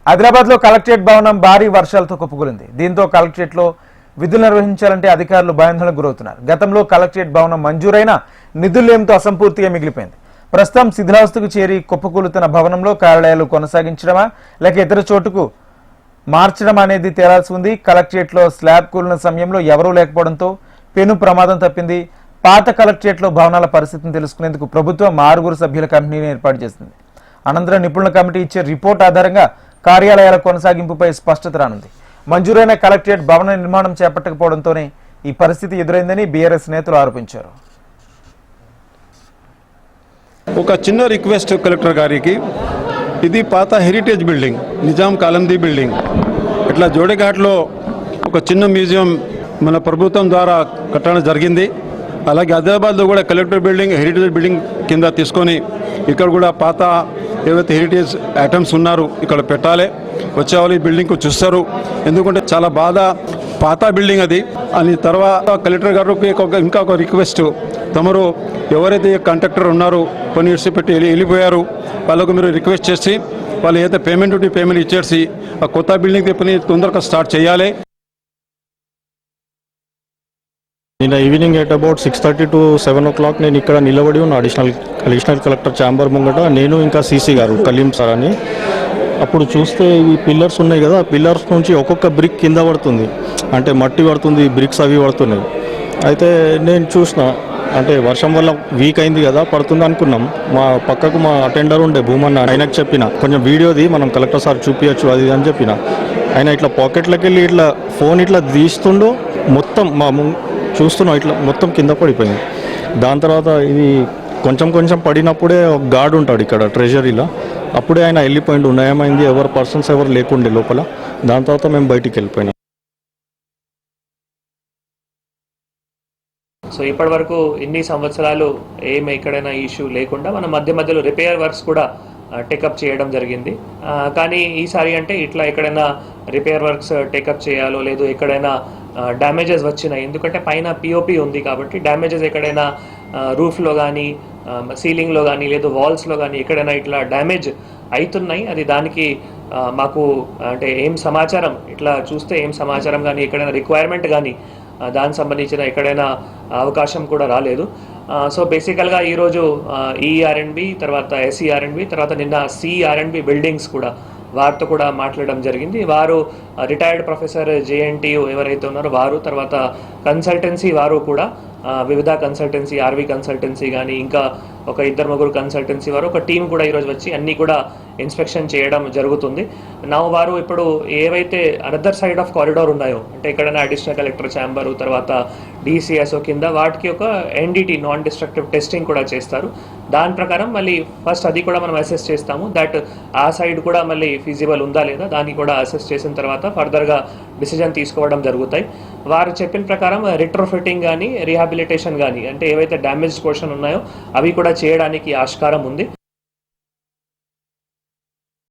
హైదరాబాద్లో కలెక్టరేట్ భవనం భారీ వర్షాలతో కుప్పకూలింది. దీంతో కలెక్టరేట్లో విధులు నిర్వహించాలంటే అధికారులు భయాందోళనకు గురవుతున్నారు. గతంలో కలెక్టరేట్ భవనం మంజూరైన నిధులేంతో అసంపూర్తిగా మిగిలిపోయింది. ప్రస్తుతం శిథిలావస్థకు చేరి కుప్పకూలుతున్న భవనంలో కార్యాలయాలు కొనసాగించడమా లేక ఇతర చోటుకు మార్చడం అనేది తేలాల్సి ఉంది. కలెక్టరేట్లో స్లాబ్ కూలిన సమయంలో ఎవరూ లేకపోవడంతో పెను ప్రమాదం తప్పింది. పాత కలెక్టరేట్లో భవనాల పరిస్థితిని తెలుసుకునేందుకు ప్రభుత్వం 6 సభ్యుల కమిటీని ఏర్పాటు చేసింది. అనంతరం నిపుణుల కమిటీ ఇచ్చే రిపోర్ట్ ఆధారంగా కార్యాలయాల కొనసాగింపుపై స్పష్టత రానుంది. మంజూరైన కలెక్టరేట్ భవన నిర్మాణం చేపట్టకపోవడంతోనే ఈ పరిస్థితి ఎదురైందని బీఆర్ఎస్ నేతలు ఆరోపించారు. ఒక చిన్న రిక్వెస్ట్ కలెక్టర్ గారికి, ఇది పాత హెరిటేజ్ బిల్డింగ్, నిజాం కాలంది బిల్డింగ్. ఇట్లా జోడేఘాట్లో ఒక చిన్న మ్యూజియం మన ప్రభుత్వం ద్వారా కట్టడం జరిగింది. అలాగే హైదరాబాద్లో కూడా కలెక్టర్ బిల్డింగ్ హెరిటేజ్ బిల్డింగ్ కింద తీసుకొని ఇక్కడ కూడా పాత ఏవైతే హెరిటేజ్ ఐటమ్స్ ఉన్నారో ఇక్కడ పెట్టాలి. వచ్చేవాళ్ళు ఈ బిల్డింగ్కు చూస్తారు, ఎందుకంటే చాలా బాధ పాత బిల్డింగ్ అది. అని తర్వాత కలెక్టర్ గారికి ఇంకా ఒక రిక్వెస్ట్, తమరు ఎవరైతే కాంట్రాక్టర్ ఉన్నారో పని పెట్టి వెళ్ళిపోయారు వాళ్ళకు మీరు రిక్వెస్ట్ చేసి వాళ్ళు ఏదైతే పేమెంట్ ఇచ్చేసి ఆ కొత్త బిల్డింగ్ పని తొందరగా స్టార్ట్ చేయాలి. నిన్న evening at about 6:30 to 7 o'clock నేను ఇక్కడ నిలబడి ఉన్న అడిషనల్ కలెక్టర్ ఛాంబర్ ముంగట, నేను ఇంకా సీసీ గారు కలీం సార్ అని. అప్పుడు చూస్తే ఈ పిల్లర్స్ ఉన్నాయి కదా, పిల్లర్స్ నుంచి ఒక్కొక్క బ్రిక్ కింద పడుతుంది, అంటే మట్టి పడుతుంది, బ్రిక్స్ అవి పడుతున్నాయి. అయితే నేను చూసిన, అంటే వర్షం వల్ల వీక్ అయింది కదా, పడుతుంది అనుకున్నాం. మా పక్కకు మా అటెండర్ ఉండే భూమన్న, ఆయనకు చెప్పిన కొంచెం వీడియోది మనం కలెక్టర్ సార్ చూపించచ్చు అది అని చెప్పిన. ఆయన ఇట్లా పాకెట్లోకి వెళ్ళి ఇట్లా ఫోన్ ఇట్లా తీస్తుండో మొత్తం మా చూస్తున్నాం ఇట్లా మొత్తం కింద పడిపోయింది. దాని తర్వాత ఇది కొంచెం పడినప్పుడే ఒక గార్డ్ ఉంటాడు ఇక్కడ ట్రెజరీలో, అప్పుడే ఆయన వెళ్ళిపోయిండు. నయమైంది, పర్సన్స్ ఎవరు లేకుండే లోపల. దాని తర్వాత మేము బయటికి వెళ్ళిపోయినాం. సో ఇప్పటి వరకు ఇన్ని సంవత్సరాలు ఏమి ఎక్కడైనా ఇష్యూ లేకుండా మన మధ్యలో రిపేర్ వర్క్స్ కూడా టేకప్ చేయడం జరిగింది. కానీ ఈసారి అంటే ఇట్లా ఎక్కడైనా రిపేర్ వర్క్స్ టేకప్ చేయాలో లేదు ఎక్కడైనా డ్యామేజెస్ వచ్చినాయి, ఎందుకంటే పైన పిఓపి ఉంది కాబట్టి డ్యామేజెస్ ఎక్కడైనా రూఫ్లో కానీ సీలింగ్లో కానీ లేదు వాల్స్లో కానీ ఎక్కడైనా ఇట్లా డ్యామేజ్ అవుతున్నాయి. అది దానికి మాకు అంటే ఏం సమాచారం, ఇట్లా చూస్తే ఏం సమాచారం కానీ ఎక్కడైనా రిక్వైర్మెంట్ కానీ దానికి సంబంధించిన ఎక్కడైనా అవకాశం కూడా రాలేదు. సో బేసికల్గా ఈరోజు ఈఆర్ఎండ్బి, తర్వాత ఎస్ఈఆర్ఎండ్బి, తర్వాత నిన్న సిఆర్ఎండ్బి బిల్డింగ్స్ కూడా వారితో కూడా మాట్లాడడం జరిగింది. వారు రిటైర్డ్ ప్రొఫెసర్ జేఎన్టీయు ఎవరైతే ఉన్నారో వారు, తర్వాత కన్సల్టెన్సీ వారు కూడా వివిధ కన్సల్టెన్సీ, ఆర్వి కన్సల్టెన్సీ కానీ ఇంకా ఒక 2-3 కన్సల్టెన్సీ వారు ఒక టీం కూడా ఈరోజు వచ్చి అన్నీ కూడా ఇన్స్పెక్షన్ చేయడం జరుగుతుంది. నా వారు ఇప్పుడు ఏవైతే అనదర్ సైడ్ ఆఫ్ కారిడార్ ఉన్నాయో, అంటే ఎక్కడైనా అడిషనల్ కలెక్టర్ ఛాంబరు, తర్వాత డిసిఎస్ఓ కింద వాటికి ఒక ఎన్డిటి నాన్ డిస్ట్రక్టివ్ టెస్టింగ్ కూడా చేస్తారు. దాని ప్రకారం మళ్ళీ ఫస్ట్ అది కూడా మనం అసెస్ చేస్తాము, దట్ ఆ సైడ్ కూడా మళ్ళీ ఫీజిబుల్ ఉందా లేదా దాన్ని కూడా అసెస్ చేసిన తర్వాత ఫర్దర్గా డిసిజన్ తీసుకోవడం జరుగుతాయి. వారు చెప్పిన ప్రకారం రిట్రోఫిట్టింగ్ కానీ రీహాబిలిటేషన్ కానీ, అంటే ఏవైతే డ్యామేజ్ పోర్షన్ ఉన్నాయో అవి కూడా చేయడానికి ఆస్కారం ఉంది.